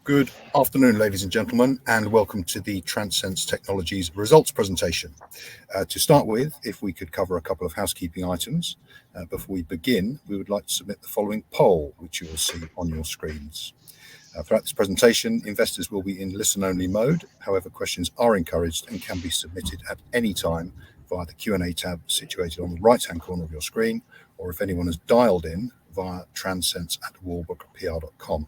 Good afternoon, ladies and gentlemen, and welcome to the TRANSENSE Technologies results presentation. To start with, if we could cover a couple of housekeeping items. Before we begin, we would like to submit the following poll, which you will see on your screens. Throughout this presentation, investors will be in listen-only mode. However, questions are encouraged and can be submitted at any time via the Q&A tab situated on the right-hand corner of your screen, or if anyone has dialed in via transense@walbrookpr.com.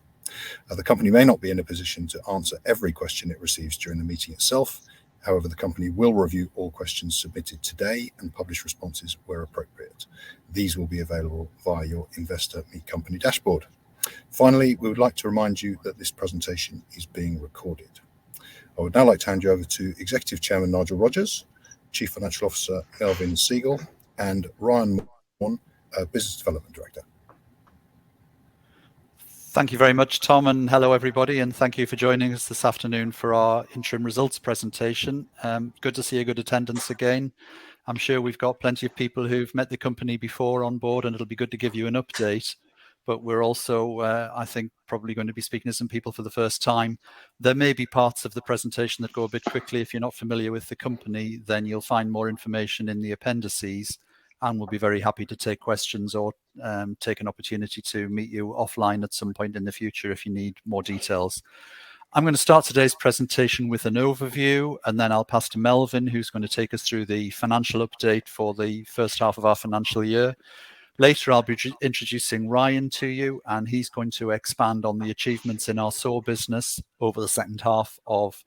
The company may not be in a position to answer every question it receives during the meeting itself. However, the company will review all questions submitted today and publish responses where appropriate. These will be available via your Investor Meet Company dashboard. Finally, we would like to remind you that this presentation is being recorded. I would now like to hand you over to Executive Chairman Nigel Rogers, Chief Financial Officer Melvin Siegel, and Ryan Morn, Business Development Director. Thank you very much, Tom, and hello everybody, and thank you for joining us this afternoon for our interim results presentation. Good to see a good attendance again. I'm sure we've got plenty of people who've met the company before on board, and it'll be good to give you an update. But we're also, I think, probably going to be speaking to some people for the first time. There may be parts of the presentation that go a bit quickly. If you're not familiar with the company, then you'll find more information in the appendices, and we'll be very happy to take questions or take an opportunity to meet you offline at some point in the future if you need more details. I'm going to start today's presentation with an overview, and then I'll pass to Melvin, who's going to take us through the financial update for the first half of our financial year. Later, I'll be introducing Ryan to you, and he's going to expand on the achievements in our SAW business over the second half of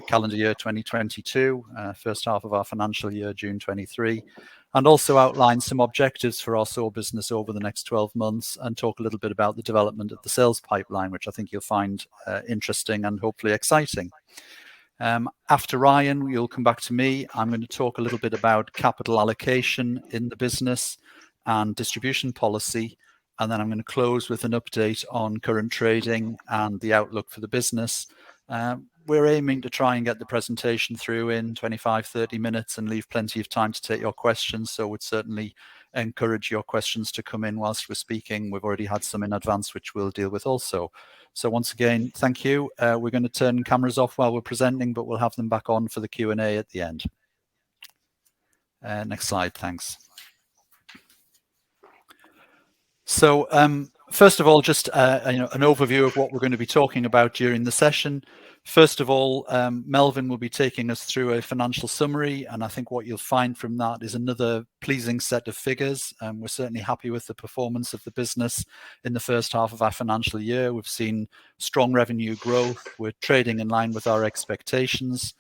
calendar year 2022, first half of our financial year, June 23, and also outline some objectives for our SAW business over the next 12 months and talk a little bit about the development of the sales pipeline, which I think you'll find interesting and hopefully exciting. After Ryan, you'll come back to me. I'm going to talk a little bit about capital allocation in the business and distribution policy, and then I'm going to close with an update on current trading and the outlook for the business. We're aiming to try and get the presentation through in 25-30 minutes and leave plenty of time to take your questions, so we'd certainly encourage your questions to come in whilst we're speaking. We've already had some in advance which we'll deal with also. So once again, thank you. We're going to turn cameras off while we're presenting, but we'll have them back on for the Q&A at the end. Next slide, thanks. So first of all, just an overview of what we're going to be talking about during the session. First of all, Melvin will be taking us through a financial summary, and I think what you'll find from that is another pleasing set of figures. We're certainly happy with the performance of the business in the first half of our financial year. We've seen strong revenue growth. We're trading in line with our expectations,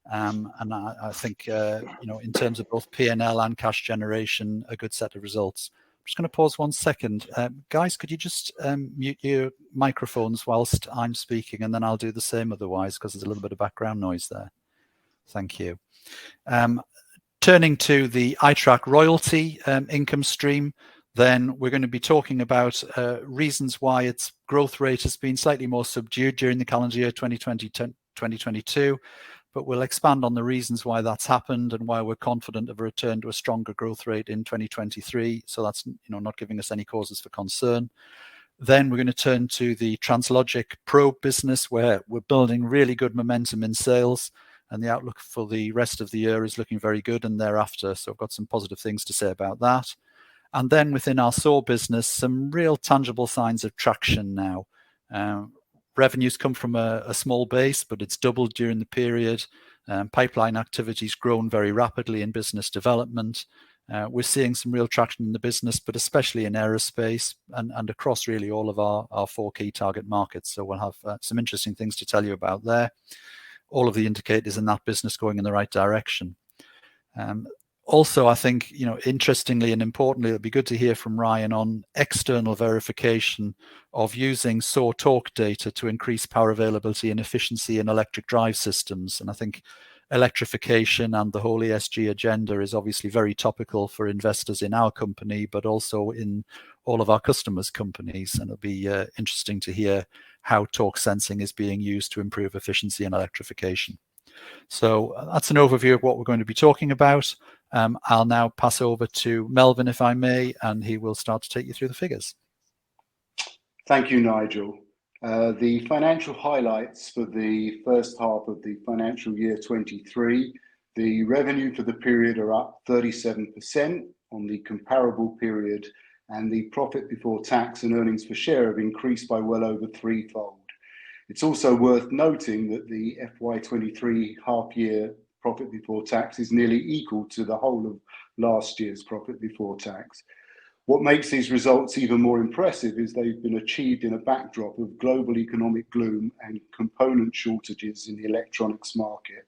and I think in terms of both P&L and cash generation, a good set of results. Just going to pause 1 second. Guys, could you just mute your microphones whilst I'm speaking, and then I'll do the same otherwise, because there's a little bit of background noise there. Thank you. Turning to the iTrack royalty income stream, then we're going to be talking about reasons why its growth rate has been slightly more subdued during the calendar year 2020-2022. But we'll expand on the reasons why that's happened and why we're confident of a return to a stronger growth rate in 2023. So that's not giving us any causes for concern. Then we're going to turn to the Translogik probe business, where we're building really good momentum in sales, and the outlook for the rest of the year is looking very good and thereafter. So I've got some positive things to say about that. And then within our SAW business, some real tangible signs of traction now. Revenues come from a small base, but it's doubled during the period. Pipeline activity's grown very rapidly in business development. We're seeing some real traction in the business, but especially in aerospace and across really all of our 4 key target markets. So we'll have some interesting things to tell you about there. All of the indicators in that business going in the right direction. Also, I think, interestingly and importantly, it'll be good to hear from Ryan on external verification of using SAW torque data to increase power availability and efficiency in electric drive systems. And I think electrification and the whole ESG agenda is obviously very topical for investors in our company, but also in all of our customers' companies. And it'll be interesting to hear how torque sensing is being used to improve efficiency and electrification. So that's an overview of what we're going to be talking about. I'll now pass over to Melvin, if I may, and he will start to take you through the figures. Thank you, Nigel. The financial highlights for the first half of the financial year 23, the revenue for the period are up 37% on the comparable period, and the profit before tax and earnings per share have increased by well over threefold. It's also worth noting that the FY23 half year profit before tax is nearly equal to the whole of last year's profit before tax. What makes these results even more impressive is they've been achieved in a backdrop of global economic gloom and component shortages in the electronics market.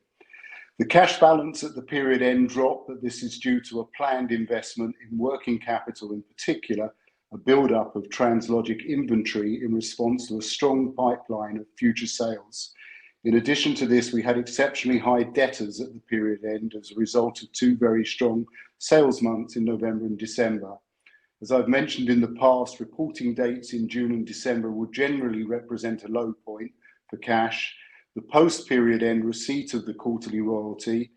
The cash balance at the period end dropped, but this is due to a planned investment in working capital, in particular, a build-up of TransLogic inventory in response to a strong pipeline of future sales. In addition to this, we had exceptionally high debtors at the period end as a result of two very strong sales months in November and December. As I've mentioned in the past, reporting dates in June and December will generally represent a low point for cash. The post-period end receipt of the quarterly royalty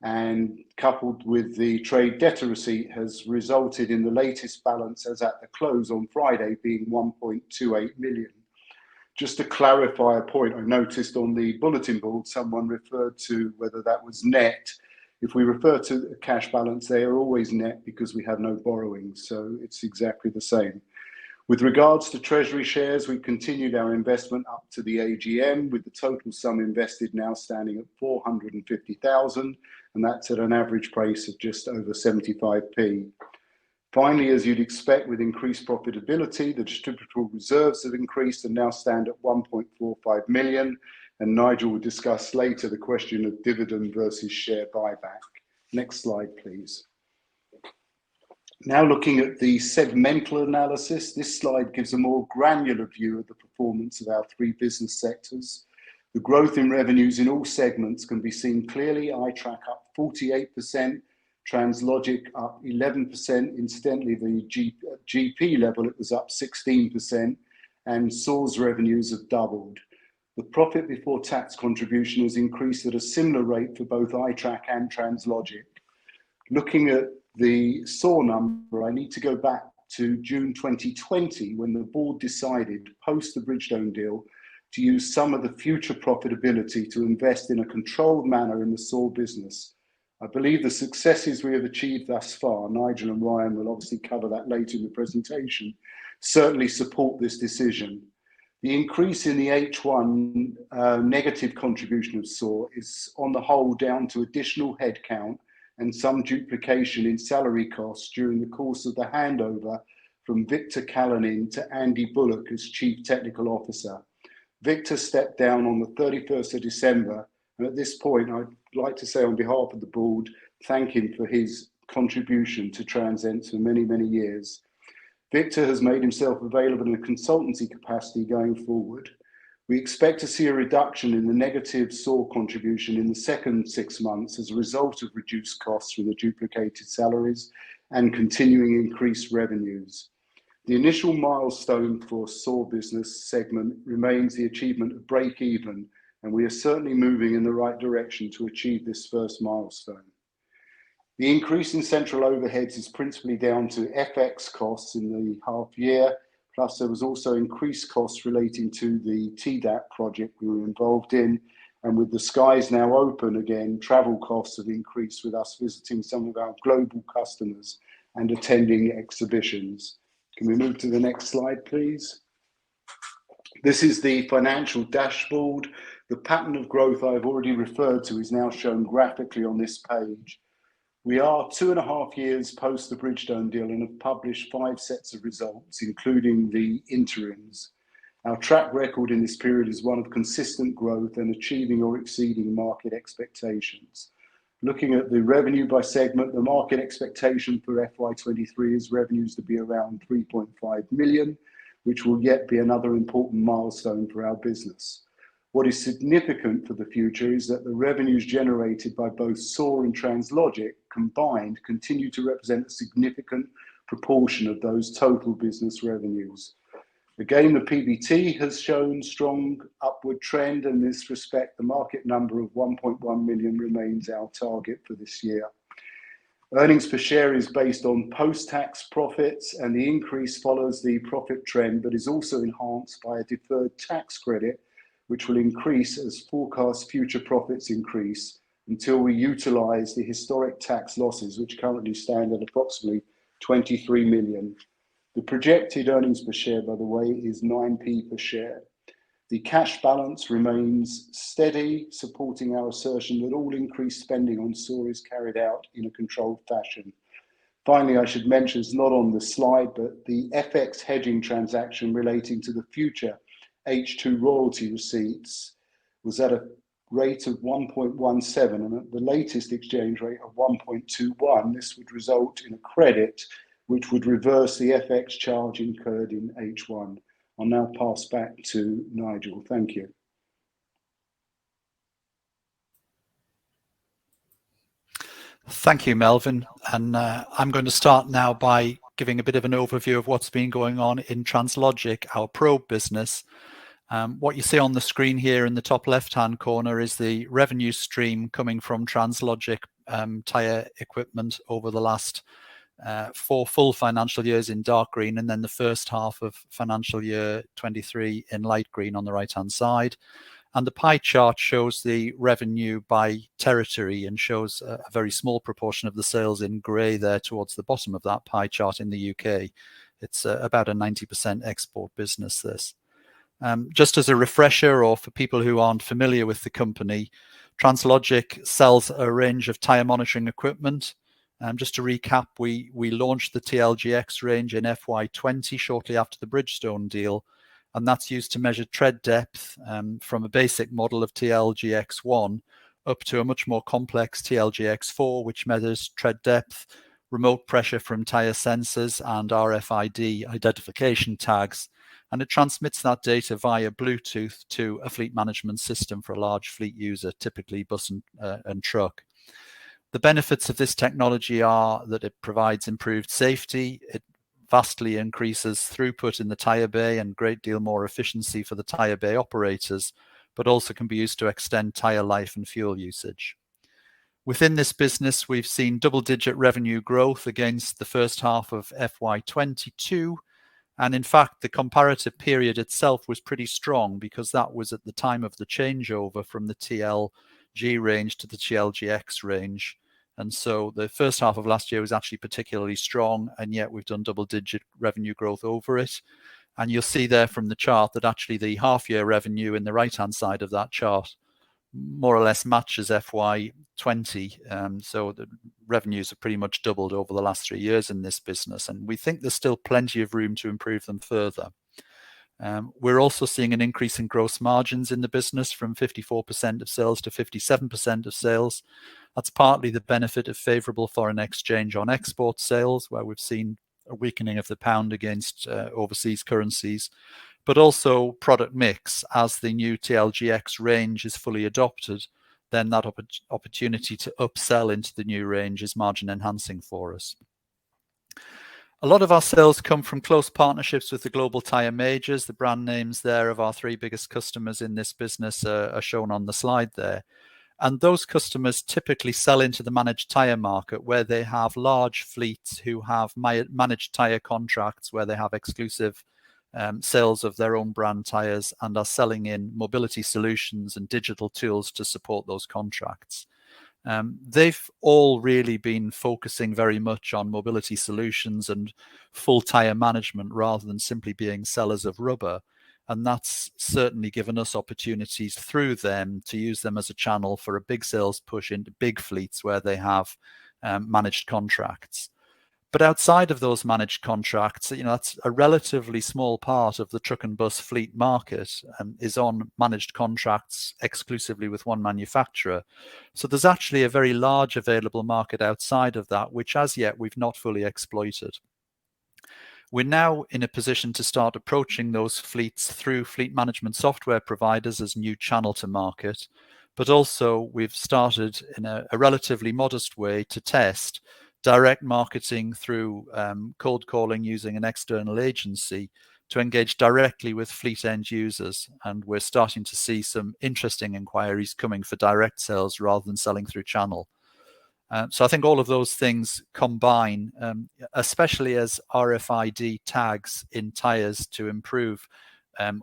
and coupled with the trade debtor receipt has resulted in the latest balance as at the close on Friday being 1.28 million. Just to clarify a point I noticed on the bulletin board, someone referred to whether that was net. If we refer to the cash balance, they are always net because we have no borrowings, so it's exactly the same. With regards to treasury shares, we continued our investment up to the AGM, with the total sum invested now standing at 450,000, and that's at an average price of just over 75p. Finally, as you'd expect with increased profitability, the distributable reserves have increased and now stand at 1.45 million. And Nigel will discuss later the question of dividend versus share buyback. Next slide, please. Now looking at the segmental analysis, this slide gives a more granular view of the performance of our three business sectors. The growth in revenues in all segments can be seen clearly. iTrack up 48%, TransLogic up 11%. Incidentally, the GP level, it was up 16%, and SAW's revenues have doubled. The profit before tax contribution has increased at a similar rate for both iTrack and TransLogic. Looking at the SAW number, I need to go back to June 2020 when the board decided, post the Bridgestone deal, to use some of the future profitability to invest in a controlled manner in the SAW business. I believe the successes we have achieved thus far, Nigel and Ryan will obviously cover that later in the presentation, certainly support this decision. The increase in the H1 negative contribution of SAW is on the whole down to additional headcount and some duplication in salary costs during the course of the handover from Victor Callanin to Andy Bullock as Chief Technical Officer. Victor stepped down on the 31st of December, and at this point I'd like to say on behalf of the board, thank him for his contribution to TRANSENSE for many, many years. Victor has made himself available in a consultancy capacity going forward. We expect to see a reduction in the negative SAW contribution in the second 6 months as a result of reduced costs from the duplicated salaries and continuing increased revenues. The initial milestone for SAW business segment remains the achievement of break even, and we are certainly moving in the right direction to achieve this first milestone. The increase in central overheads is principally down to FX costs in the half year, plus there was also increased costs relating to the TDAP project we were involved in, and with the skies now open again, travel costs have increased with us visiting some of our global customers and attending exhibitions. Can we move to the next slide, please? This is the financial dashboard. The pattern of growth I've already referred to is now shown graphically on this page. We are 2.5 years post the Bridgestone deal and have published 5 sets of results, including the interims. Our track record in this period is one of consistent growth and achieving or exceeding market expectations. Looking at the revenue by segment, the market expectation for FY23 is revenues to be around 3.5 million, which will yet be another important milestone for our business. What is significant for the future is that the revenues generated by both SAW and TransLogic combined continue to represent a significant proportion of those total business revenues. Again, the PBT has shown strong upward trend, and in this respect, the market number of 1.1 million remains our target for this year. Earnings per share is based on post-tax profits, and the increase follows the profit trend, but is also enhanced by a deferred tax credit, which will increase as forecast future profits increase until we utilise the historic tax losses, which currently stand at approximately 23 million. The projected earnings per share, by the way, is 9p per share. The cash balance remains steady, supporting our assertion that all increased spending on SOAR is carried out in a controlled fashion. Finally, I should mention, it's not on the slide, but the FX hedging transaction relating to the future H2 royalty receipts was at a rate of 1.17, and at the latest exchange rate of 1.21, this would result in a credit which would reverse the FX charge incurred in H1. I'll now pass back to Nigel. Thank you. Thank you, Melvin. And I'm going to start now by giving a bit of an overview of what's been going on in TransLogic, our probe business. What you see on the screen here in the top left-hand corner is the revenue stream coming from TransLogic tyre equipment over the last 4 full financial years in dark green, and then the first half of financial year 23 in light green on the right-hand side. And the pie chart shows the revenue by territory and shows a very small proportion of the sales in grey there towards the bottom of that pie chart in the UK. It's about a 90% export business, this. Just as a refresher, or for people who aren't familiar with the company, TransLogic sells a range of tyre monitoring equipment. Just to recap, we launched the TLGX range in FY20 shortly after the Bridgestone deal, and that's used to measure tread depth from a basic model of TLGX1 up to a much more complex TLGX4, which measures tread depth, remote pressure from tyre sensors and RFID identification tags, and it transmits that data via Bluetooth to a fleet management system for a large fleet user, typically bus and truck. The benefits of this technology are that it provides improved safety, it vastly increases throughput in the tyre bay and a great deal more efficiency for the tyre bay operators, but also can be used to extend tyre life and fuel usage. Within this business, we've seen double-digit revenue growth against the first half of FY22, and in fact, the comparative period itself was pretty strong because that was at the time of the changeover from the TLG range to the TLGX range. And so the first half of last year was actually particularly strong, and yet we've done double-digit revenue growth over it. And you'll see there from the chart that actually the half-year revenue in the right-hand side of that chart more or less matches FY20. So the revenues have pretty much doubled over the last 3 years in this business, and we think there's still plenty of room to improve them further. We're also seeing an increase in gross margins in the business from 54% of sales to 57% of sales. That's partly the benefit of favourable foreign exchange on export sales, where we've seen a weakening of the pound against overseas currencies, but also product mix. As the new TLGX range is fully adopted, then that opportunity to upsell into the new range is margin enhancing for us. A lot of our sales come from close partnerships with the global tyre majors. The brand names there of our 3 biggest customers in this business are shown on the slide there. And those customers typically sell into the managed tyre market, where they have large fleets who have managed tyre contracts, where they have exclusive sales of their own brand tyres and are selling in mobility solutions and digital tools to support those contracts. They've all really been focusing very much on mobility solutions and full tyre management rather than simply being sellers of rubber. And that's certainly given us opportunities through them to use them as a channel for a big sales push into big fleets where they have managed contracts. But outside of those managed contracts, that's a relatively small part of the truck and bus fleet market is on managed contracts exclusively with one manufacturer. So there's actually a very large available market outside of that, which as yet we've not fully exploited. We're now in a position to start approaching those fleets through fleet management software providers as new channel to market, but also we've started in a relatively modest way to test direct marketing through cold calling using an external agency to engage directly with fleet end users. And we're starting to see some interesting inquiries coming for direct sales rather than selling through channel. So I think all of those things combine, especially as RFID tags in tyres to improve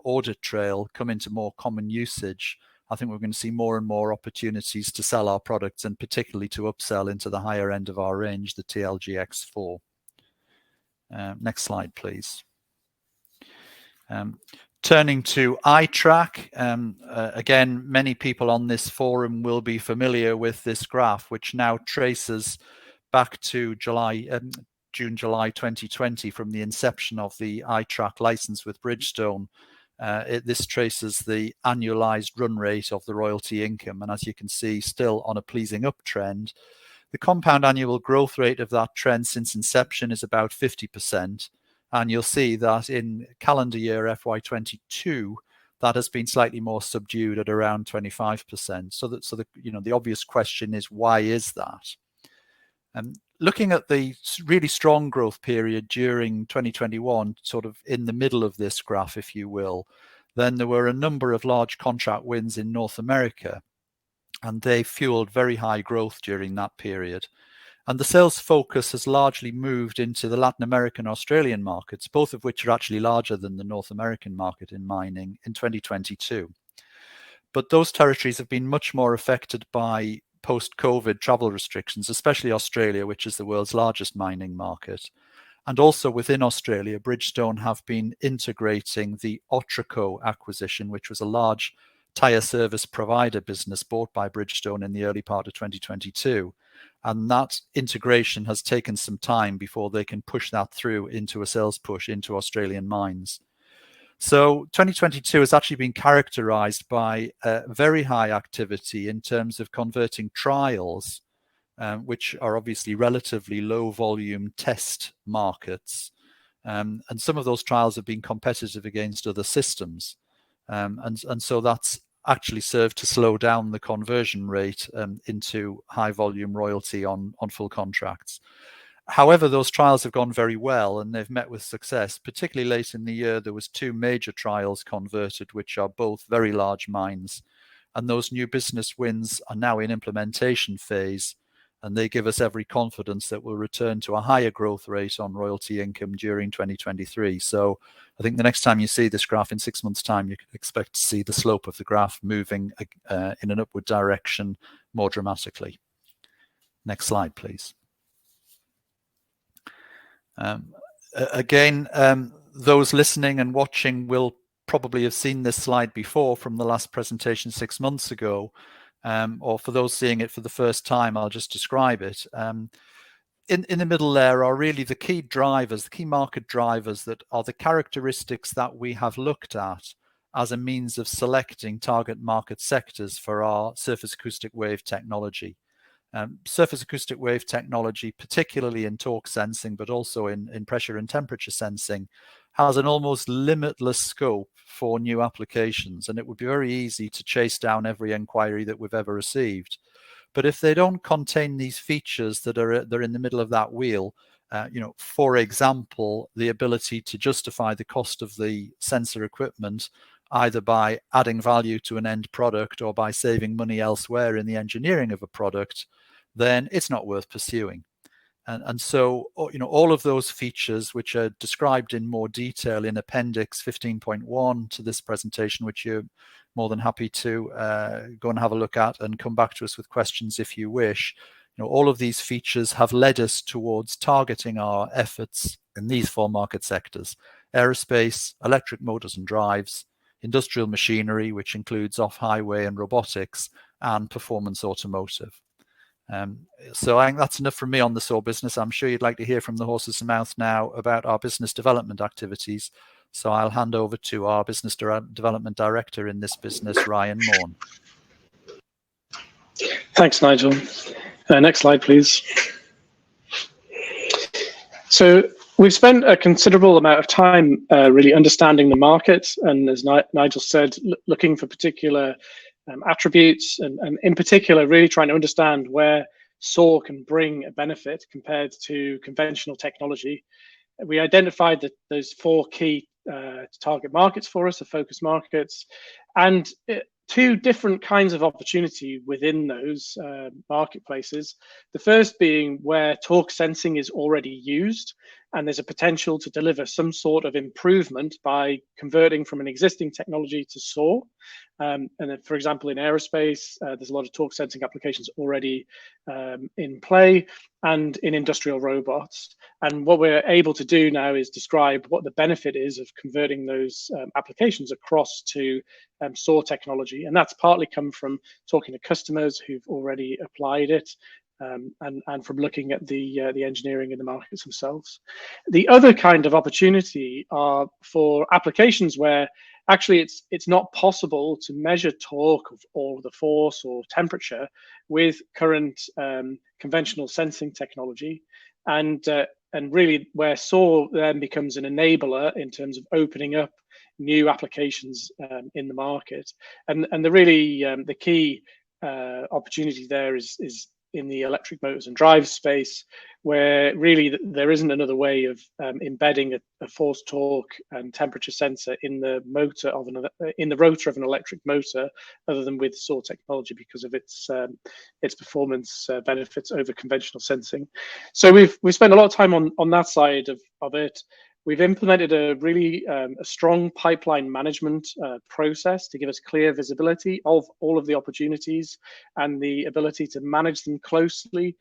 audit trail come into more common usage. I think we're going to see more and more opportunities to sell our products, and particularly to upsell into the higher end of our range, the TLG X4. Next slide, please. Turning to iTrack, again, many people on this forum will be familiar with this graph, which now traces back to June, July 2020, from the inception of the iTrack license with Bridgestone. This traces the annualized run rate of the royalty income, and as you can see, still on a pleasing uptrend. The compound annual growth rate of that trend since inception is about 50%. And you'll see that in calendar year FY22, that has been slightly more subdued at around 25%. So the obvious question is, why is that? Looking at the really strong growth period during 2021, sort of in the middle of this graph, if you will, then there were a number of large contract wins in North America, and they fueled very high growth during that period. And the sales focus has largely moved into the Latin American, Australian markets, both of which are actually larger than the North American market in mining in 2022. But those territories have been much more affected by post-COVID travel restrictions, especially Australia, which is the world's largest mining market. And also within Australia, Bridgestone have been integrating the Otraco acquisition, which was a large tyre service provider business bought by Bridgestone in the early part of 2022. And that integration has taken some time before they can push that through into a sales push into Australian mines. So 2022 has actually been characterized by very high activity in terms of converting trials, which are obviously relatively low volume test markets. And some of those trials have been competitive against other systems. And so that's actually served to slow down the conversion rate into high volume royalty on full contracts. However, those trials have gone very well and they've met with success. Particularly late in the year, there was 2 major trials converted, which are both very large mines. And those new business wins are now in implementation phase, and they give us every confidence that we'll return to a higher growth rate on royalty income during 2023. So I think the next time you see this graph in 6 months' time, you can expect to see the slope of the graph moving in an upward direction more dramatically. Next slide, please. Again, those listening and watching will probably have seen this slide before from the last presentation 6 months ago, or for those seeing it for the first time, I'll just describe it. In the middle there are really the key drivers, the key market drivers that are the characteristics that we have looked at as a means of selecting target market sectors for our surface acoustic wave technology. Surface acoustic wave technology, particularly in torque sensing, but also in pressure and temperature sensing, has an almost limitless scope for new applications, and it would be very easy to chase down every inquiry that we've ever received. But if they don't contain these features that they're in the middle of that wheel, for example, the ability to justify the cost of the sensor equipment, either by adding value to an end product or by saving money elsewhere in the engineering of a product, then it's not worth pursuing. And so, all of those features, which are described in more detail in Appendix 15.1 to this presentation, which you're more than happy to go and have a look at and come back to us with questions if you wish. All of these features have led us towards targeting our efforts in these 4 market sectors: aerospace, electric motors and drives, industrial machinery, which includes off-highway and robotics, and performance automotive. So I think that's enough from me on the SAW business. I'm sure you'd like to hear from the horse's mouth now about our business development activities. So I'll hand over to our business development director in this business, Ryan Morn. Thanks, Nigel. Next slide, please. So we've spent a considerable amount of time really understanding the market, and as Nigel said, looking for particular attributes, and in particular, really trying to understand where SAW can bring a benefit compared to conventional technology. We identified that those 4 key target markets for us, the focus markets, and two different kinds of opportunity within those marketplaces. The first being where torque sensing is already used, and there's a potential to deliver some sort of improvement by converting from an existing technology to SAW. And then, for example, in aerospace, there's a lot of torque sensing applications already in play, and in industrial robots. And what we're able to do now is describe what the benefit is of converting those applications across to SAW technology. And that's partly come from talking to customers who've already applied it, and from looking at the engineering in the markets themselves. The other kind of opportunity are for applications where actually it's not possible to measure torque or the force or temperature with current conventional sensing technology, and really where SAW then becomes an enabler in terms of opening up new applications in the market. And the really the key opportunity there is in the electric motors and drives space, where really there isn't another way of embedding a force, torque, and temperature sensor in the motor of in the rotor of an electric motor, other than with SAW technology, because of its performance benefits over conventional sensing. So we've spent a lot of time on that side of it. We've implemented a really a strong pipeline management process to give us clear visibility of all of the opportunities and the ability to manage them closely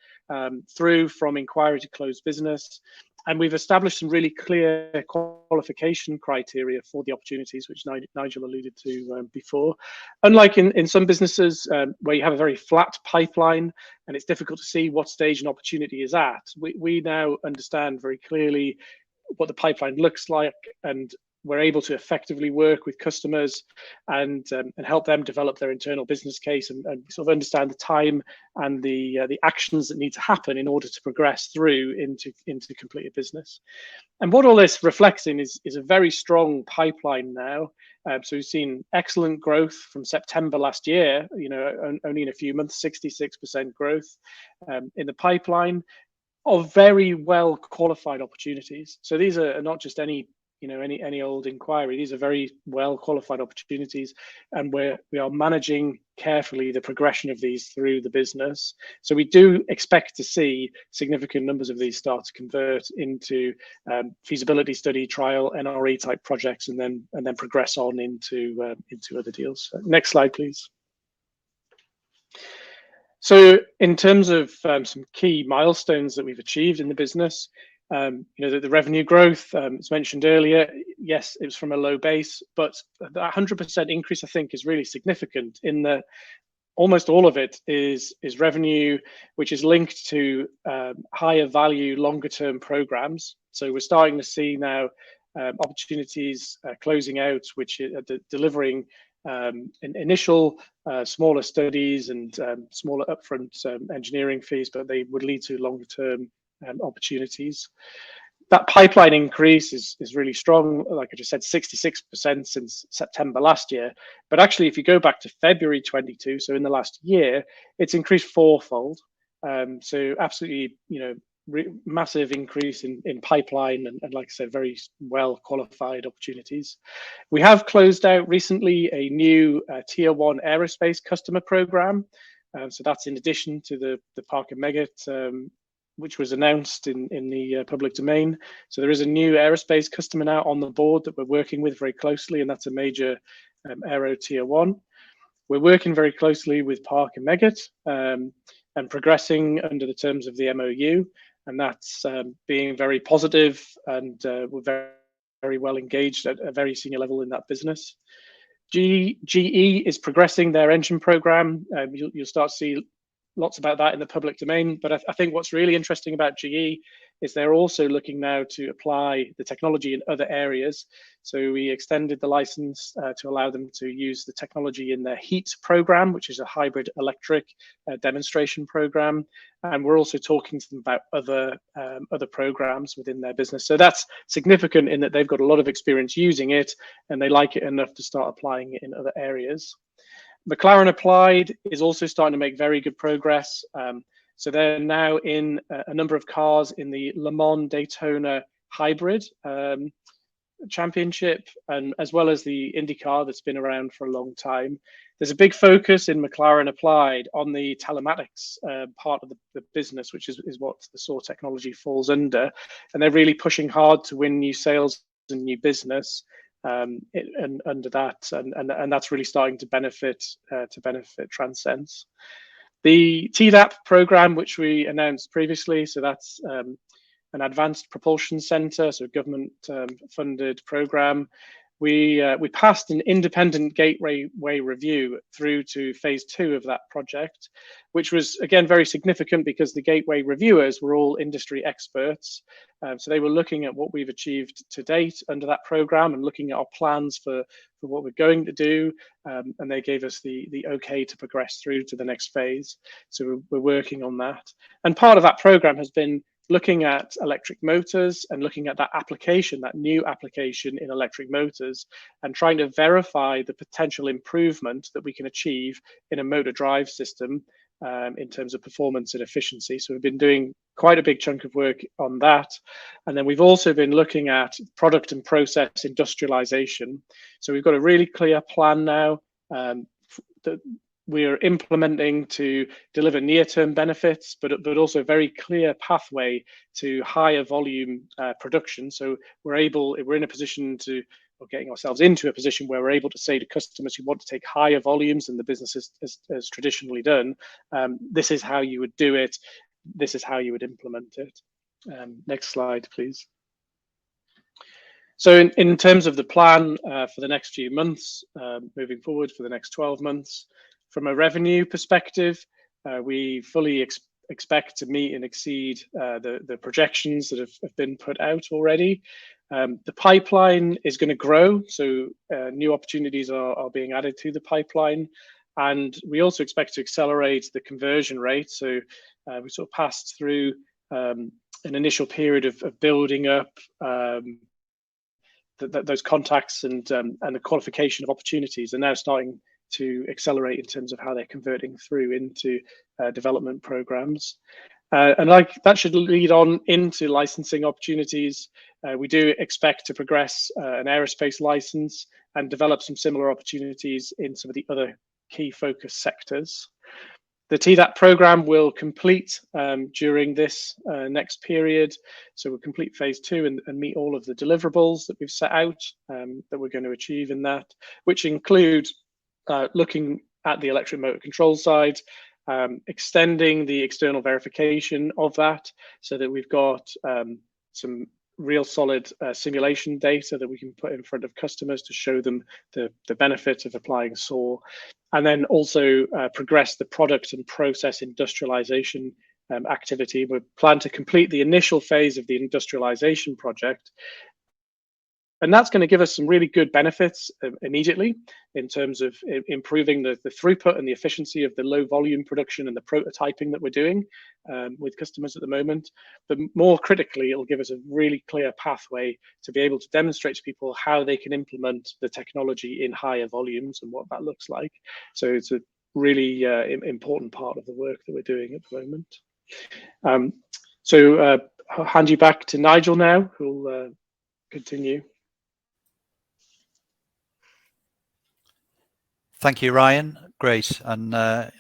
through from inquiry to closed business. And we've established some really clear qualification criteria for the opportunities, which Nigel alluded to before. Unlike in some businesses where you have a very flat pipeline and it's difficult to see what stage an opportunity is at, we now understand very clearly what the pipeline looks like, and we're able to effectively work with customers and help them develop their internal business case and sort of understand the time and the actions that need to happen in order to progress through into completed business. And what all this reflects in is a very strong pipeline now. So we've seen excellent growth from September last year, only in a few months, 66% growth in the pipeline of very well qualified opportunities. So these are not just any old inquiry. These are very well qualified opportunities, and we are managing carefully the progression of these through the business. So we do expect to see significant numbers of these start to convert into feasibility study, trial, NRE type projects, and then progress on into other deals. Next slide, please. So in terms of some key milestones that we've achieved in the business, the revenue growth, as mentioned earlier, yes, it was from a low base, but that 100% increase, I think, is really significant in that almost all of it is revenue, which is linked to higher value, longer term programs. So we're starting to see now opportunities closing out, which are delivering initial smaller studies and smaller upfront engineering fees, but they would lead to longer term opportunities. That pipeline increase is really strong. Like I just said, 66% since September last year. But actually, if you go back to February 22, so in the last year, it's increased fourfold. So absolutely, massive increase in pipeline and like I said, very well qualified opportunities. We have closed out recently a new tier 1 aerospace customer program. So that's in addition to the Parker Meggitt, which was announced in the public domain. So there is a new aerospace customer now on the board that we're working with very closely, and that's a major aero tier 1. We're working very closely with Parker Meggitt and progressing under the terms of the MOU. And that's being very positive, and we're very, very well engaged at a very senior level in that business. GE is progressing their engine program. You'll start to see lots about that in the public domain. But I think what's really interesting about GE is they're also looking now to apply the technology in other areas. So we extended the license to allow them to use the technology in their HEAT program, which is a hybrid electric demonstration program. And we're also talking to them about other programs within their business. So that's significant in that they've got a lot of experience using it, and they like it enough to start applying it in other areas. McLaren Applied is also starting to make very good progress. So they're now in a number of cars in the Le Mans Daytona hybrid Championship, and as well as the IndyCar that's been around for a long time. There's a big focus in McLaren Applied on the telematics part of the business, which is what the SOAR technology falls under, and they're really pushing hard to win new sales and new business and under that, and that's really starting to benefit TRANSENSE. The TDAP program, which we announced previously, so that's an advanced propulsion center, so a government funded program. We passed an independent gateway review through to phase 2 of that project, which was again very significant because the gateway reviewers were all industry experts. So they were looking at what we've achieved to date under that program and looking at our plans for what we're going to do. And they gave us the okay to progress through to the next phase. So we're working on that. And part of that program has been looking at electric motors and looking at that application, that new application in electric motors, and trying to verify the potential improvement that we can achieve in a motor drive system in terms of performance and efficiency. So we've been doing quite a big chunk of work on that. And then we've also been looking at product and process industrialization. So we've got a really clear plan now that we're implementing to deliver near-term benefits, but also a very clear pathway to higher volume production. So we're in a position to, or getting ourselves into a position where we're able to say to customers who want to take higher volumes than the business has traditionally done, this is how you would do it, this is how you would implement it. Next slide, please. So in terms of the plan for the next few months, moving forward for the next 12 months, from a revenue perspective, we fully expect to meet and exceed the projections that have been put out already. The pipeline is going to grow, so new opportunities are being added to the pipeline. And we also expect to accelerate the conversion rate. So we sort of passed through an initial period of building up those contacts and the qualification of opportunities, and now starting to accelerate in terms of how they're converting through into development programs. And that should lead on into licensing opportunities. We do expect to progress an aerospace license and develop some similar opportunities in some of the other key focus sectors. The TDAP program will complete during this next period. So we'll complete phase 2 and meet all of the deliverables that we've set out that we're going to achieve in that, which include looking at the electric motor control side, extending the external verification of that so that we've got some real solid simulation data that we can put in front of customers to show them the benefit of applying SOAR, and then also progress the product and process industrialization activity. We plan to complete the initial phase of the industrialization project. And that's going to give us some really good benefits immediately in terms of improving the throughput and the efficiency of the low volume production and the prototyping that we're doing with customers at the moment. But more critically, it'll give us a really clear pathway to be able to demonstrate to people how they can implement the technology in higher volumes and what that looks like. So it's a really important part of the work that we're doing at the moment. I'll hand you back to Nigel now, who'll continue. Thank you, Ryan. Great. And I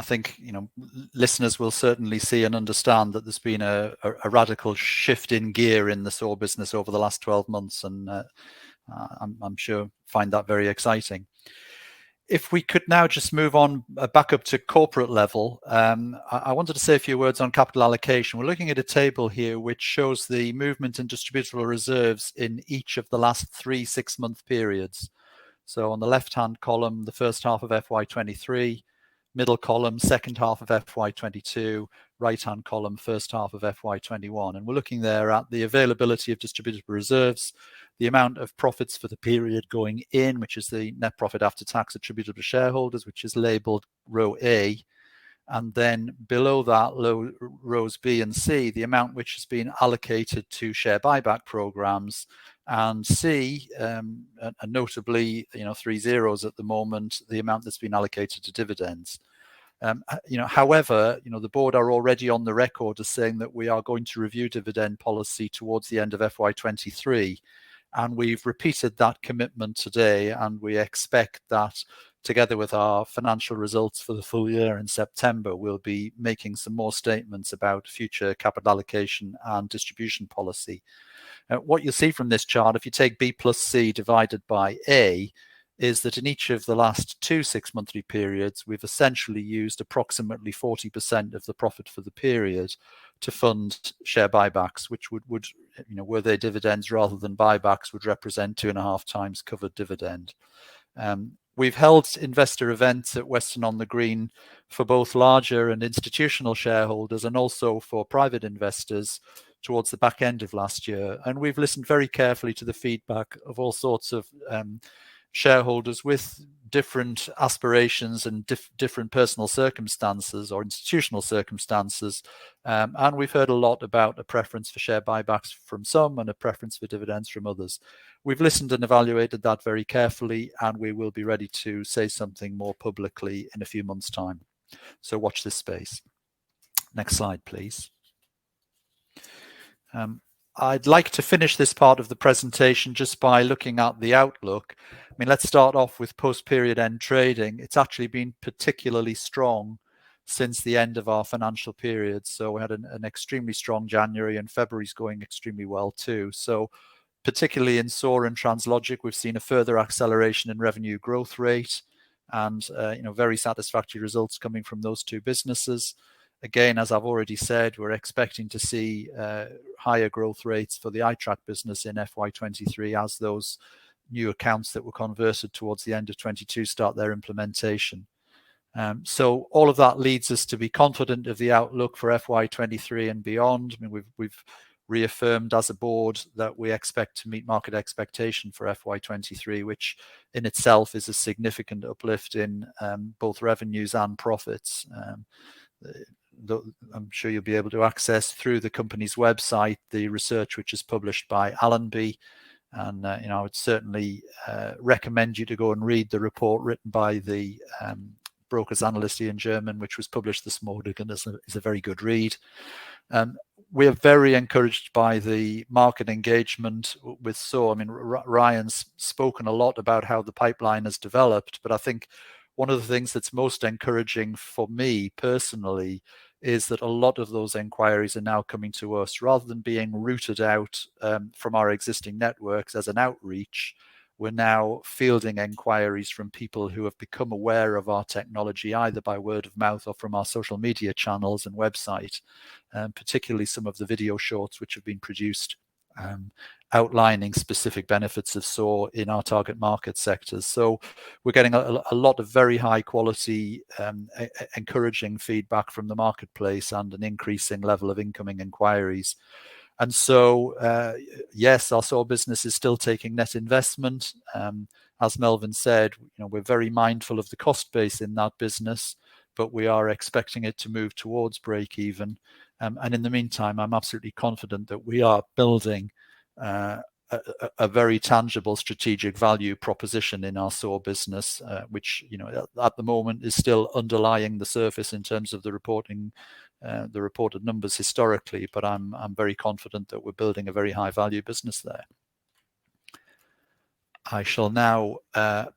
think listeners will certainly see and understand that there's been a radical shift in gear in the SOAR business over the last 12 months, and I'm sure find that very exciting. If we could now just move on back up to corporate level, I wanted to say a few words on capital allocation. We're looking at a table here which shows the movement in distributable reserves in each of the last 3 6-month periods. So on the left-hand column, the first half of FY23, middle column, second half of FY22, right-hand column, first half of FY21. And we're looking there at the availability of distributable reserves, the amount of profits for the period going in, which is the net profit after tax attributable to shareholders, which is labeled row A. And then below that, rows B and C, the amount which has been allocated to share buyback programs, and C, and notably, 3 zeros at the moment, the amount that's been allocated to dividends. However, the board are already on the record as saying that we are going to review dividend policy towards the end of FY23. And we've repeated that commitment today, and we expect that together with our financial results for the full year in September, we'll be making some more statements about future capital allocation and distribution policy. What you'll see from this chart, if you take B plus C divided by A, is that in each of the last 2 6-monthly periods, we've essentially used approximately 40% of the profit for the period to fund share buybacks, which would were they dividends rather than buybacks, would represent 2.5 times covered dividend. We've held investor events at Weston-on-the-Green for both larger and institutional shareholders and also for private investors towards the back end of last year. And we've listened very carefully to the feedback of all sorts of shareholders with different aspirations and different personal circumstances or institutional circumstances. And we've heard a lot about a preference for share buybacks from some and a preference for dividends from others. We've listened and evaluated that very carefully, and we will be ready to say something more publicly in a few months' time. So watch this space. Next slide, please. I'd like to finish this part of the presentation just by looking at the outlook. I mean, let's start off with post-period end trading. It's actually been particularly strong since the end of our financial period. So we had an extremely strong January, and February's going extremely well too. So particularly in SAWR and Translogic, we've seen a further acceleration in revenue growth rate and very satisfactory results coming from those two businesses. Again, as I've already said, we're expecting to see higher growth rates for the iTrack business in FY23 as those new accounts that were converted towards the end of 22 start their implementation. So all of that leads us to be confident of the outlook for FY23 and beyond. I mean, we've reaffirmed as a board that we expect to meet market expectation for FY23, which in itself is a significant uplift in both revenues and profits. I'm sure you'll be able to access through the company's website the research which is published by Allenby, and I would certainly recommend you to go and read the report written by the Brokers Analyst Ian German, which was published this morning, and is a very good read. We are very encouraged by the market engagement with SAWR. I mean, Ryan's spoken a lot about how the pipeline has developed, but I think one of the things that's most encouraging for me personally is that a lot of those inquiries are now coming to us rather than being routed out from our existing networks as an outreach. We're now fielding inquiries from people who have become aware of our technology, either by word of mouth or from our social media channels and website, particularly some of the video shorts which have been produced outlining specific benefits of SAWR in our target market sectors. So we're getting a lot of very high quality, encouraging feedback from the marketplace and an increasing level of incoming inquiries. And so, yes, our SAWR business is still taking net investment. As Melvin said, we're very mindful of the cost base in that business, but we are expecting it to move towards break even. And in the meantime, I'm absolutely confident that we are building a very tangible strategic value proposition in our SAWR business, which at the moment is still underlying the surface in terms of the reporting, the reported numbers historically. But I'm very confident that we're building a very high value business there. I shall now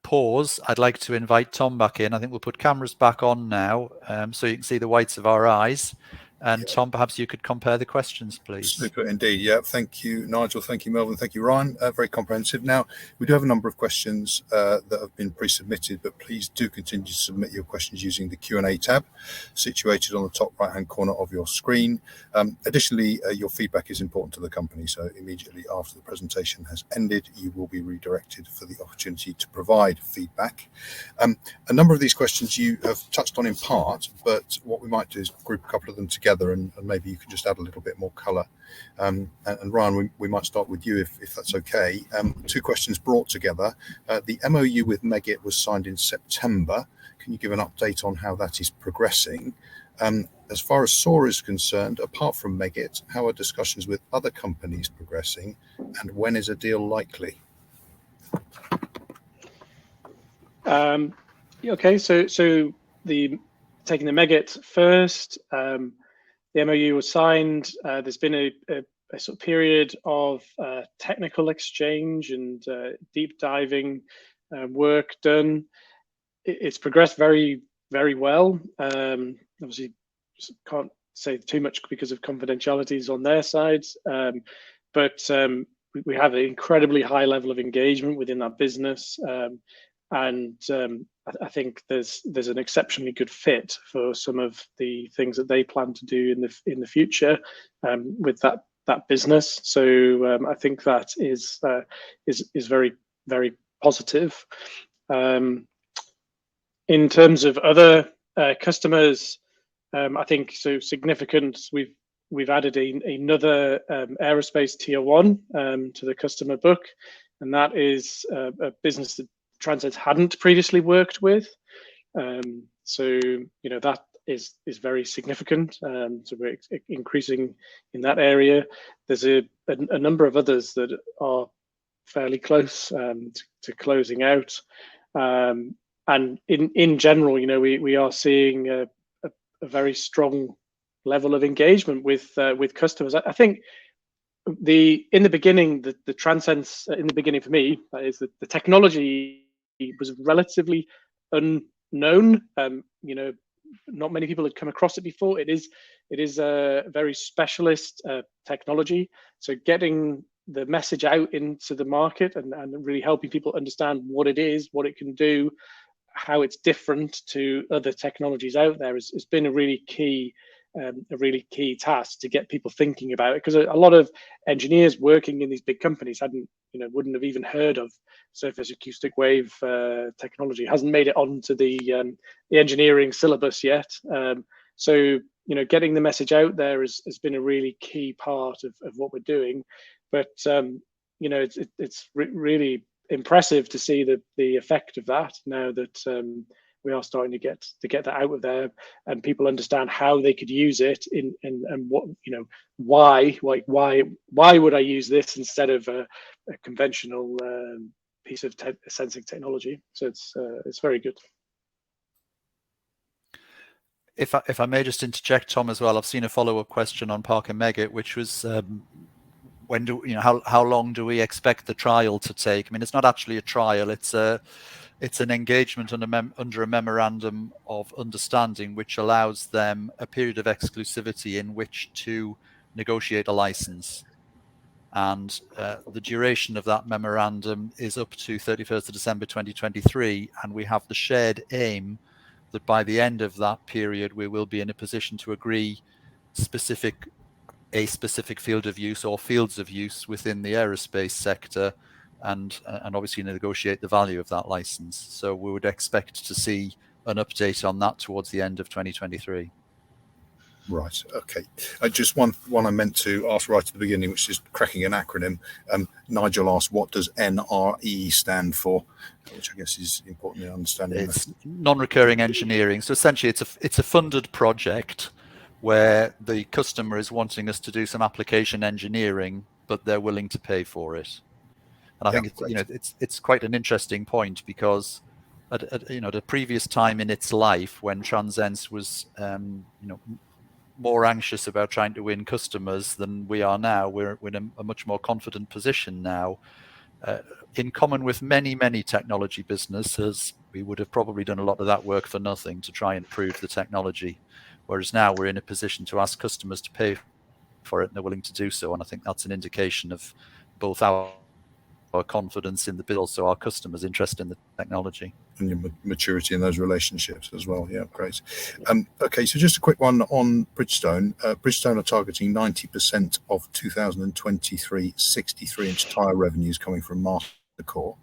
pause. I'd like to invite Tom back in. I think we'll put cameras back on now, so you can see the whites of our eyes. And Tom, perhaps you could compare the questions, please. Super indeed. Yeah, thank you, Nigel. Thank you, Melvin. Thank you, Ryan. Very comprehensive. Now, we do have a number of questions that have been pre-submitted, but please do continue to submit your questions using the Q&A tab situated on the top right-hand corner of your screen. Additionally, your feedback is important to the company, so immediately after the presentation has ended, you will be redirected for the opportunity to provide feedback. A number of these questions you have touched on in part, but what we might do is group a couple of them together, and maybe you can just add a little bit more colour. And Ryan, we might start with you if that's okay. Two questions brought together. The MOU with Megit was signed in September. Can you give an update on how that is progressing? As far as SAWR is concerned, apart from Megit, how are discussions with other companies progressing, and when is a deal likely? Okay, so taking the Megit first, the MOU was signed. There's been a a sort of period of technical exchange and deep diving work done. It's progressed very, very well. Obviously, can't say too much because of confidentialities on their side, but we have an incredibly high level of engagement within that business, and I think there's an exceptionally good fit for some of the things that they plan to do in the future with that business. So I think that is very, very positive. In terms of other customers, I think so significant. We've added another aerospace tier one to the customer book, and that is a business that TRANSENSE hadn't previously worked with. So that is very significant. So we're increasing in that area. There's a number of others that are fairly close to closing out. And in general, we are seeing a very strong level of engagement with customers. I think in the beginning, the TRANSENSE in the beginning for me, that is the technology was relatively unknown. Not many people had come across it before. It is a very specialist technology. So getting the message out into the market and really helping people understand what it is, what it can do, how it's different to other technologies out there has been a really key task to get people thinking about it, because a lot of engineers working in these big companies wouldn't have even heard of surface acoustic wave technology. Hasn't made it onto the engineering syllabus yet. So getting the message out there has been a really key part of what we're doing. But it's really impressive to see the effect of that now that we are starting to get that out of there, and people understand how they could use it and what why would I use this instead of a conventional piece of sensing technology. So it's very good. If I may just interject, Tom, as well, I've seen a follow-up question on Parker Meggitt, which was how long do we expect the trial to take? I mean, it's not actually a trial; it's an engagement under a memorandum of understanding, which allows them a period of exclusivity in which to negotiate a license. And the duration of that memorandum is up to 31st of December 2023, and we have the shared aim that by the end of that period we will be in a position to agree a specific field of use or fields of use within the aerospace sector, and obviously negotiate the value of that license. So we would expect to see an update on that towards the end of 2023. Right. Okay. Just one I meant to ask right at the beginning, which is cracking an acronym. Nigel asked, what does NRE stand for? Which I guess is important in understanding. It's non-recurring engineering. So essentially, it's a funded project where the customer is wanting us to do some application engineering, but they're willing to pay for it. And I think it's quite an interesting point, because at a previous time in its life, when TRANSENSE was more anxious about trying to win customers than we are now, we're in a much more confident position now. In common with many technology businesses, we would have probably done a lot of that work for nothing to try and prove the technology. Whereas now we're in a position to ask customers to pay for it, and they're willing to do so. And I think that's an indication of both our confidence in the bill, also our customers' interest in the technology. And your maturity in those relationships as well. Yeah, great. Okay, so just a quick one on Bridgestone. Bridgestone are targeting 90% of 2023 63-inch tyre revenues coming from MasterCore.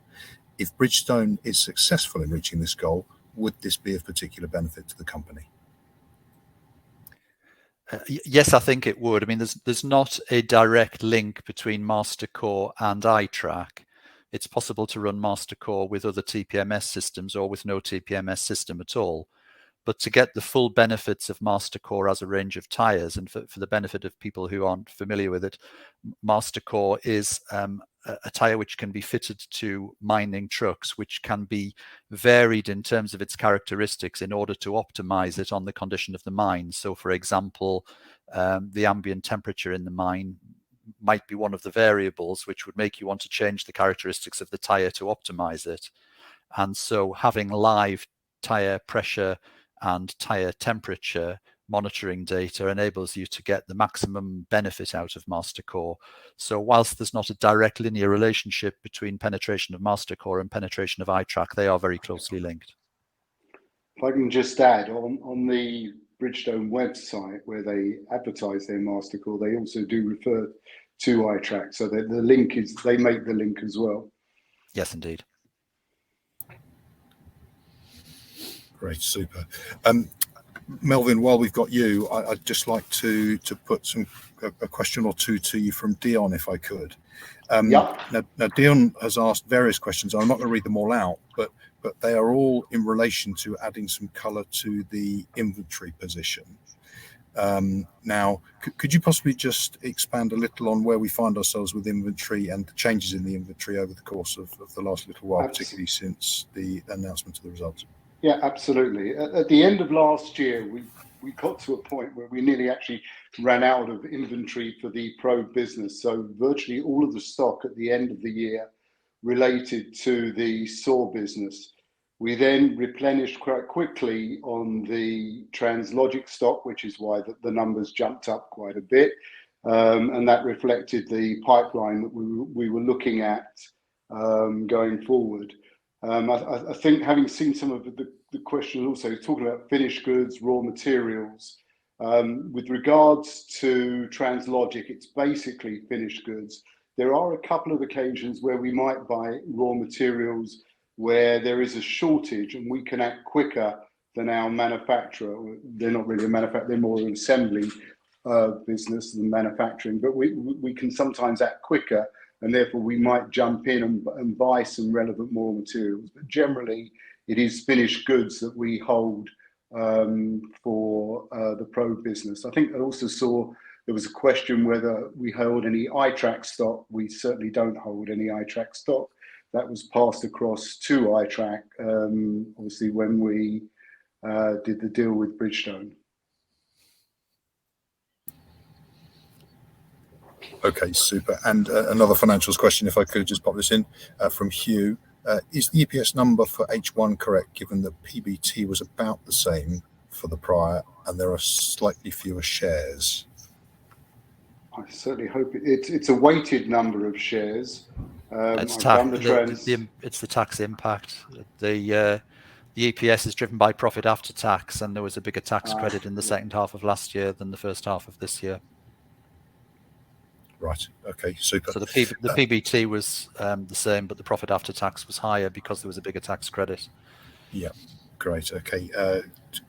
If Bridgestone is successful in reaching this goal, would this be of particular benefit to the company? Yes, I think it would. I mean, there's not a direct link between MasterCore and iTrack. It's possible to run MasterCore with other TPMS systems or with no TPMS system at all. But to get the full benefits of MasterCore as a range of tyres, and for the benefit of people who aren't familiar with it, MasterCore is a tyre which can be fitted to mining trucks, which can be varied in terms of its characteristics in order to optimize it on the condition of the mine. So, for example, the ambient temperature in the mine might be one of the variables which would make you want to change the characteristics of the tyre to optimize it. And so having live tyre pressure and tyre temperature monitoring data enables you to get the maximum benefit out of master core. So whilst there's not a direct linear relationship between penetration of master core and penetration of iTrack, they are very closely linked. If I can just add, on the Bridgestone website where they advertise their master core, they also do refer to iTrack, so that the link is, they make the link as well. Yes, indeed. Great, super. Melvin, while we've got you, I'd just like to put a question or two to you from Dion, if I could. Now Dion has asked various questions. I'm not going to read them all out, but they are all in relation to adding some colour to the inventory position. Now, could you possibly just expand a little on where we find ourselves with inventory and the changes in the inventory over the course of the last little while, particularly since the announcement of the results? Yeah, absolutely. At the end of last year, we got to a point where we nearly actually ran out of inventory for the Pro business. So virtually all of the stock at the end of the year related to the SAW business. We then replenished quite quickly on the TransLogic stock, which is why the numbers jumped up quite a bit. And that reflected the pipeline that we were looking at going forward. I think, having seen some of the questions also talking about finished goods, raw materials, with regards to TransLogic, it's basically finished goods. There are a couple of occasions where we might buy raw materials where there is a shortage and we can act quicker than our manufacturer. They're not really a manufacturer, they're more an assembly business than manufacturing, but we can sometimes act quicker, and therefore we might jump in and buy some relevant raw materials. But generally, it is finished goods that we hold for the Pro business. I think I also saw there was a question whether we hold any iTrack stock. We certainly don't hold any iTrack stock. That was passed across to iTrack, obviously, when we did the deal with Bridgestone. Okay, super. And another financials question, if I could just pop this in from Hugh. Is the EPS number for H1 correct, given that PBT was about the same for the prior and there are slightly fewer shares? I certainly hope it's a weighted number of shares. It's the tax impact. The EPS is driven by profit after tax, and there was a bigger tax credit in the second half of last year than the first half of this year. Right. Okay. Super. So the PBT was the same, but the profit after tax was higher because there was a bigger tax credit. Yeah. Great. Okay.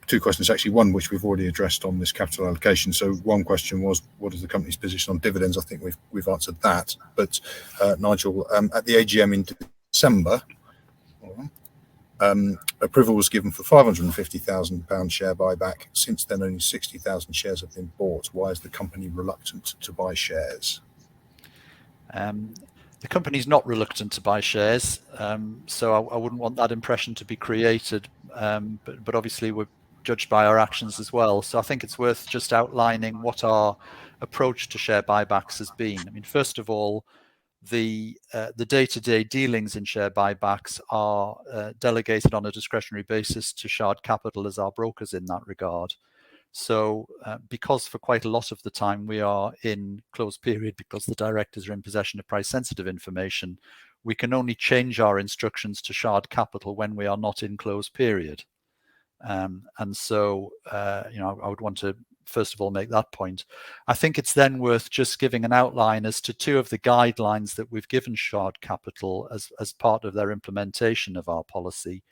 Two questions, actually. One which we've already addressed on this capital allocation. So one question was, what is the company's position on dividends? I think we've answered that. But Nigel, at the AGM in December, approval was given for £550,000 share buyback. Since then, only 60,000 shares have been bought. Why is the company reluctant to buy shares? The company's not reluctant to buy shares, so I wouldn't want that impression to be created. But obviously, we're judged by our actions as well. So I think it's worth just outlining what our approach to share buybacks has been. I mean, first of all, the day-to-day dealings in share buybacks are delegated on a discretionary basis to Shard Capital as our brokers in that regard. So because for quite a lot of the time we are in closed period because the directors are in possession of price sensitive information, we can only change our instructions to Shard Capital when we are not in closed period. And so I would want to first of all make that point. I think it's then worth just giving an outline as to two of the guidelines that we've given Shard Capital as part of their implementation of our policy.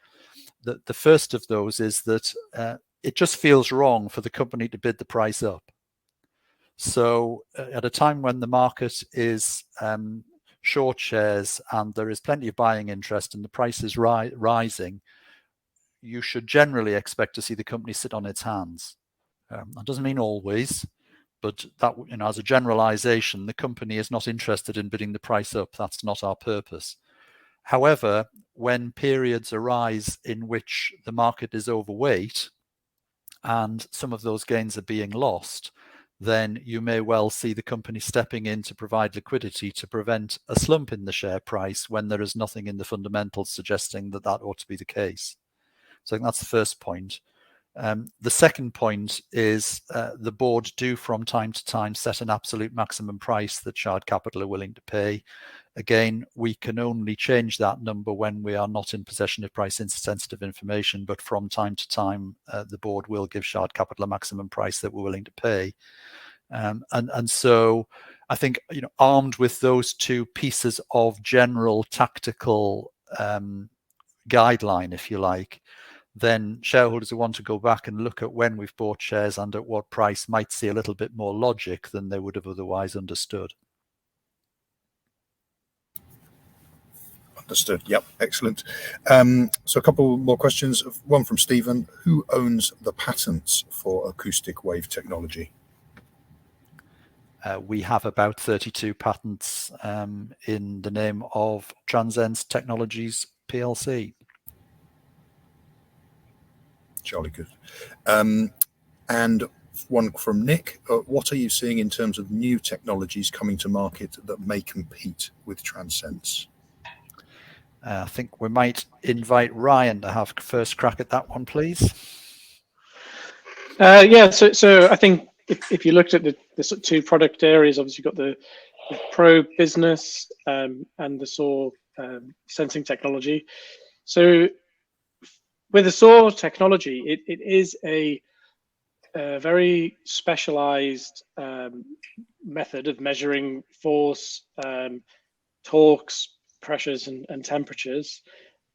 The first of those is that it just feels wrong for the company to bid the price up. So at a time when the market is short shares and there is plenty of buying interest and the price is rising, you should generally expect to see the company sit on its hands. That doesn't mean always, but that, as a generalization, the company is not interested in bidding the price up. That's not our purpose. However, when periods arise in which the market is overweight and some of those gains are being lost, then you may well see the company stepping in to provide liquidity to prevent a slump in the share price when there is nothing in the fundamentals suggesting that that ought to be the case. So I think that's the first point. The second point is the board do from time to time set an absolute maximum price that Shard Capital are willing to pay. Again, we can only change that number when we are not in possession of price sensitive information, but from time to time, the board will give Shard Capital a maximum price that we're willing to pay. And so I think, armed with those two pieces of general tactical guideline, if you like, then shareholders who want to go back and look at when we've bought shares and at what price might see a little bit more logic than they would have otherwise understood. Understood. Yep. Excellent. So a couple more questions. One from Stephen. Who owns the patents for acoustic wave technology? We have about 32 patents in the name of TRANSENSE Technologies PLC. Jolly good. And one from Nick. What are you seeing in terms of new technologies coming to market that may compete with TRANSENSE? I think we might invite Ryan to have first crack at that one, please. Yeah, so I think if you looked at the sort of two product areas, obviously you've got the probe business and the SAW sensing technology. So with the SAW technology, it is a very specialized method of measuring force, torques, pressures, and temperatures.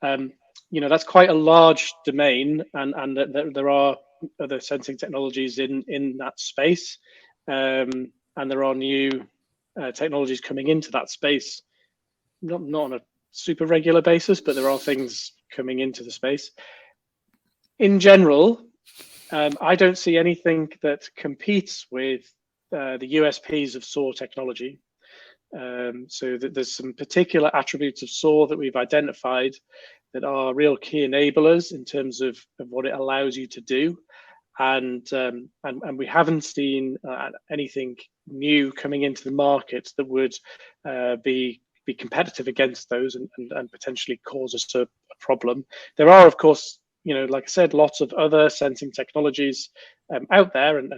That's quite a large domain, and there are other sensing technologies in that space, and there are new technologies coming into that space, not on a super regular basis, but there are things coming into the space. In general, I don't see anything that competes with the USPs of SAW technology. So there's some particular attributes of SAW that we've identified that are real key enablers in terms of what it allows you to do, and we haven't seen anything new coming into the market that would be competitive against those and potentially cause us a problem. There are, of course, like I said, lots of other sensing technologies out there and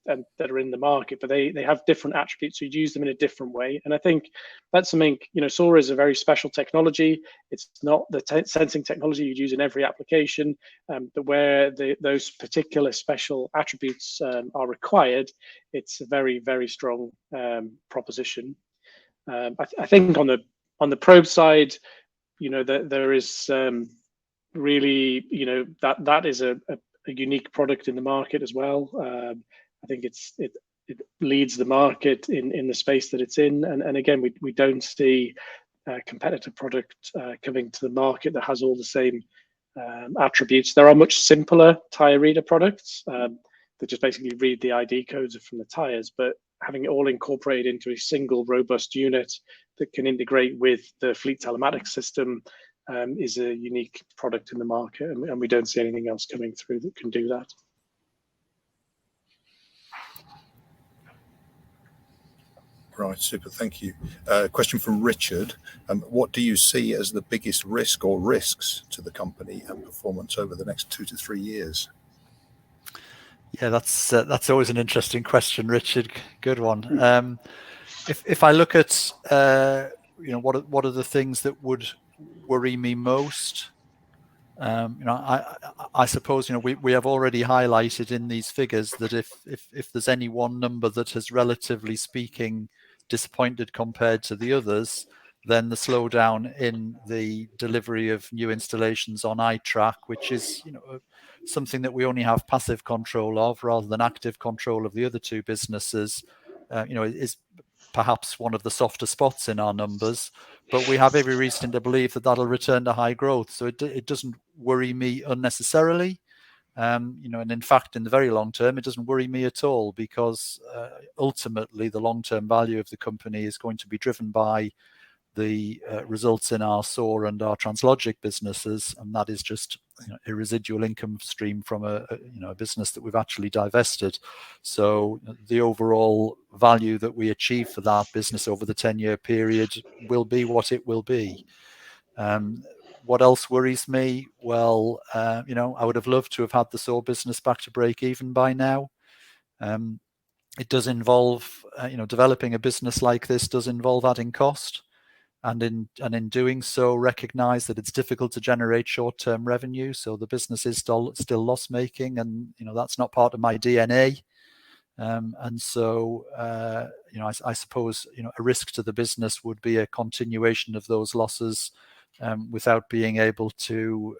that are in the market, but they have different attributes. So you use them in a different way, and I think that's something. SAW is a very special technology. It's not the sensing technology you'd use in every application, but where those particular special attributes are required, it's a very, very strong proposition. I think on the probe side, there is really, that is a unique product in the market as well. I think it leads the market in the space that it's in, and again, we don't see a competitive product coming to the market that has all the same attributes. There are much simpler tire reader products that just basically read the ID codes from the tires, but having it all incorporated into a single robust unit that can integrate with the fleet telematics system is a unique product in the market, and we don't see anything else coming through that can do that. Right, super, thank you. Question from Richard. What do you see as the biggest risk or risks to the company and performance over the next 2 to 3 years? Yeah, that's always an interesting question, Richard. Good one. If I look at what are the things that would worry me most, I suppose we have already highlighted in these figures that if there's any one number that has, relatively speaking, disappointed compared to the others, then the slowdown in the delivery of new installations on iTrack, which is something that we only have passive control of rather than active control of the other two businesses, is perhaps one of the softer spots in our numbers, but we have every reason to believe that that'll return to high growth. So it doesn't worry me unnecessarily. And in fact, in the very long term, it doesn't worry me at all, because ultimately the long-term value of the company is going to be driven by the results in our SAW and our Translogic businesses, and that is just a residual income stream from a business that we've actually divested. So the overall value that we achieve for that business over the 10-year period will be what it will be. What else worries me? Well, I would have loved to have had the SAW business back to break even by now. It does involve, developing a business like this does involve adding cost, and in doing so, recognise that it's difficult to generate short-term revenue. So the business is still loss-making, and that's not part of my DNA. And so, I suppose a risk to the business would be a continuation of those losses without being able to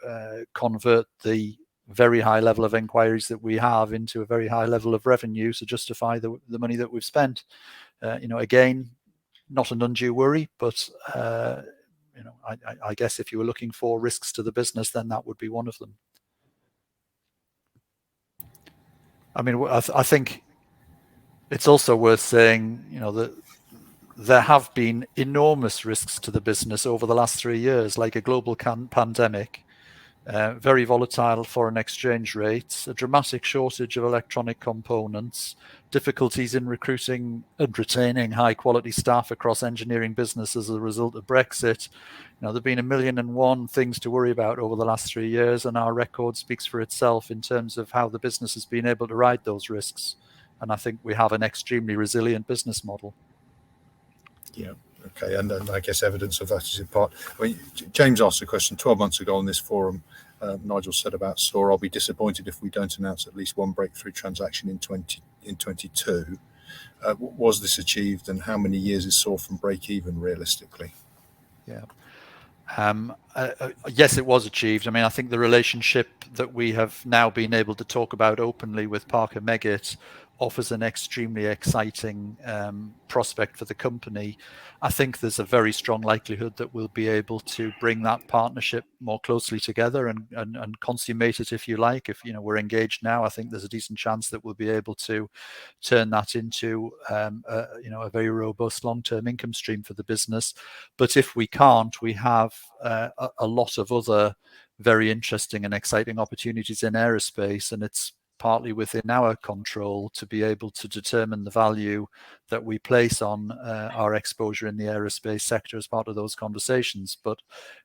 convert the very high level of inquiries that we have into a very high level of revenue to justify the money that we've spent. Again, not an undue worry, but I guess if you were looking for risks to the business, then that would be one of them. I mean, I think it's also worth saying, that there have been enormous risks to the business over the last 3 years, like a global pandemic, very volatile foreign exchange rates, a dramatic shortage of electronic components, difficulties in recruiting and retaining high quality staff across engineering business as a result of Brexit. There have been 1,000,001 things to worry about over the last 3 years, and our record speaks for itself in terms of how the business has been able to ride those risks. And I think we have an extremely resilient business model. Yeah. Okay, and I guess evidence of that is in part. I mean, James asked a question 12 months ago on this forum. Nigel said about SAW, I'll be disappointed if we don't announce at least one breakthrough transaction in 22. Was this achieved, and how many years is SAW from break even realistically? Yeah. Yes, it was achieved. I mean, I think the relationship that we have now been able to talk about openly with Parker Meggitt offers an extremely exciting prospect for the company. I think there's a very strong likelihood that we'll be able to bring that partnership more closely together and consummate it, if you like. If we're engaged now, I think there's a decent chance that we'll be able to turn that into a very robust long-term income stream for the business. But if we can't, we have a lot of other very interesting and exciting opportunities in aerospace, and it's partly within our control to be able to determine the value that we place on our exposure in the aerospace sector as part of those conversations. But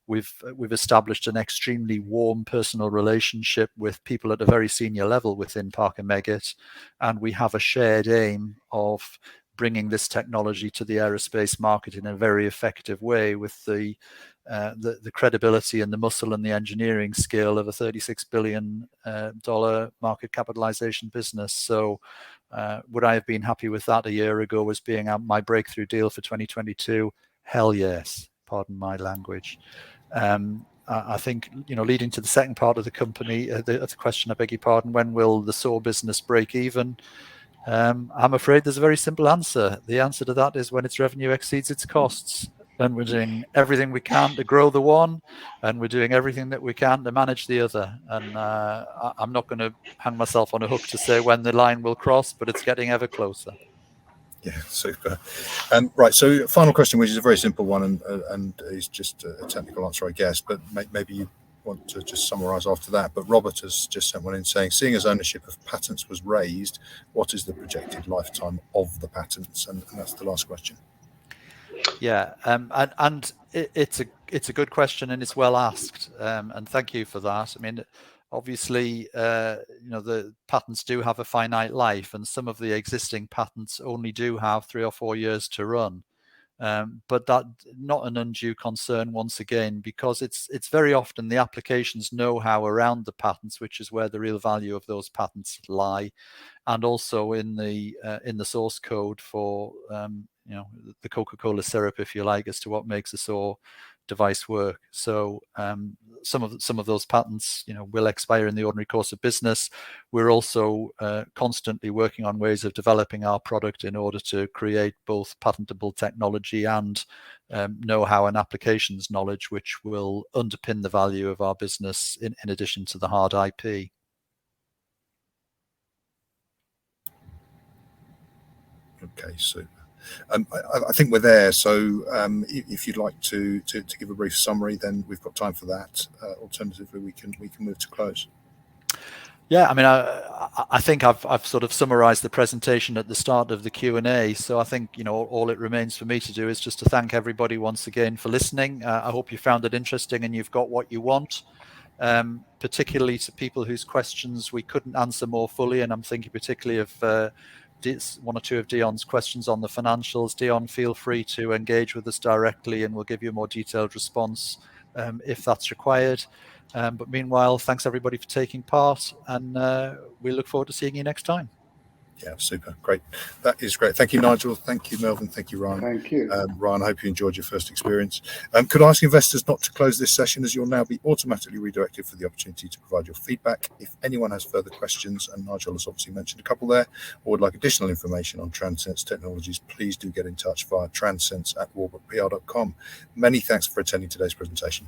we've established an extremely warm personal relationship with people at a very senior level within Parker Meggitt, and we have a shared aim of bringing this technology to the aerospace market in a very effective way with the credibility and the muscle and the engineering skill of a $36 billion market capitalization business. So would I have been happy with that a year ago as being my breakthrough deal for 2022? Hell yes, pardon my language. I think, leading to the second part of the company, the question, I beg your pardon, when will the SAW business break even? I'm afraid there's a very simple answer. The answer to that is when its revenue exceeds its costs. And we're doing everything we can to grow the one, and we're doing everything that we can to manage the other. And I'm not going to hang myself on a hook to say when the line will cross, but it's getting ever closer. Yeah, super. Right, so final question, which is a very simple one, and is just a technical answer, I guess, but maybe you want to just summarize after that. But Robert has just sent one in saying, seeing as ownership of patents was raised, what is the projected lifetime of the patents? And that's the last question. Yeah, and it's a good question, and it's well asked, and thank you for that. I mean, obviously, the patents do have a finite life, and some of the existing patents only do have 3 or 4 years to run. But that not an undue concern once again, because it's very often the applications know-how around the patents, which is where the real value of those patents lie, and also in the source code for the Coca-Cola syrup, if you like, as to what makes a SAW device work. So some of those patents will expire in the ordinary course of business. We're also constantly working on ways of developing our product in order to create both patentable technology and know-how and applications knowledge, which will underpin the value of our business in addition to the hard IP. Okay, super. I think we're there. So if you'd like to give a brief summary, then we've got time for that. Alternatively, we can move to close. Yeah, I mean, I think I've sort of summarised the presentation at the start of the Q&A. So I think, you know, all it remains for me to do is just to thank everybody once again for listening. I hope you found it interesting and you've got what you want. Particularly to people whose questions we couldn't answer more fully, and I'm thinking particularly of one or two of Dion's questions on the financials. Dion, feel free to engage with us directly and we'll give you a more detailed response if that's required. But meanwhile, thanks everybody for taking part, and we look forward to seeing you next time. Yeah, super. Great. That is great. Thank you, Nigel. Thank you, Melvin. Thank you, Ryan. Thank you. Ryan, I hope you enjoyed your first experience. Could I ask investors not to close this session, as you'll now be automatically redirected for the opportunity to provide your feedback. If anyone has further questions, and Nigel has obviously mentioned a couple there, or would like additional information on TRANSENSE technologies, please do get in touch via transense@walbrookpr.com. Many thanks for attending today's presentation.